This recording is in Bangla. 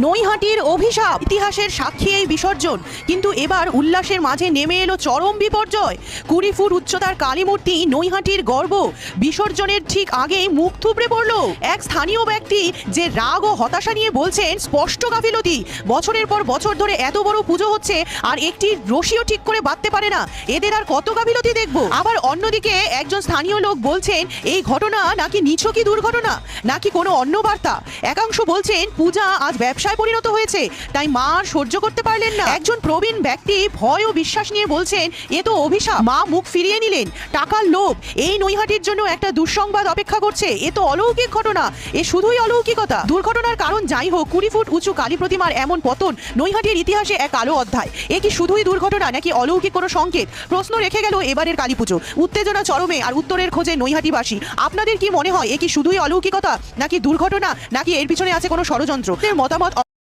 নৈহাটির অভিশাপ, ইতিহাসের সাক্ষী এই বিসর্জন। কিন্তু এবার উল্লাসের মাঝে নেমে এলো চরম বিপর্যয়। 20 ফুট উচ্চতার কালীমূর্তি, নৈহাটির গর্ব, বিসর্জনের ঠিক আগেই মুখ থুবড়ে পড়ল। এক স্থানীয় ব্যক্তি যে রাগ ও হতাশা নিয়ে বলছেন স্পষ্ট গাফিলতি। বছরের পর বছর ধরে এত বড় পুজো হচ্ছে আর একটি রশিও ঠিক করে বাঁধতে পারে না, এদের আর কত গাফিলতি দেখব। আবার অন্যদিকে একজন স্থানীয় লোক বলছেন এই ঘটনা নাকি নিছকই দুর্ঘটনা, নাকি কোনো অন্য বার্তা। একাংশ বলছেন পূজা আজ ব্যবসায় পরিণত হয়েছে, তাই মা আর সহ্য করতে পারলেন না। একজন প্রবীণ ব্যক্তি ভয় ও বিশ্বাস নিয়ে বলছেন এ তো অভিশাপ, মা মুখ ফিরিয়ে নিলেন, টাকার লোভ। এই নৈহাটির জন্য একটা দুঃসংবাদ অপেক্ষা করছে, এ তো অলৌকিক ঘটনা, এ শুধুই অলৌকিকতা। দুর্ঘটনার কারণ যাই হোক, 20 ফুট উঁচু কালী প্রতিমার এমন পতন নৈহাটির ইতিহাসে এক কালো অধ্যায়। এ কি শুধুই দুর্ঘটনা নাকি অলৌকিক কোনো সংকেত? প্রশ্ন রেখে গেল এবারের কালী পুজো। উত্তেজনা চরমে আর উত্তরের খোঁজে নৈহাটিবাসী। আপনাদের কি মনে হয় এ কি শুধুই অলৌকিকতা নাকি দুর্ঘটনা, নাকি এর পিছনে আছে কোনো ষড়যন্ত্র? এর মতামত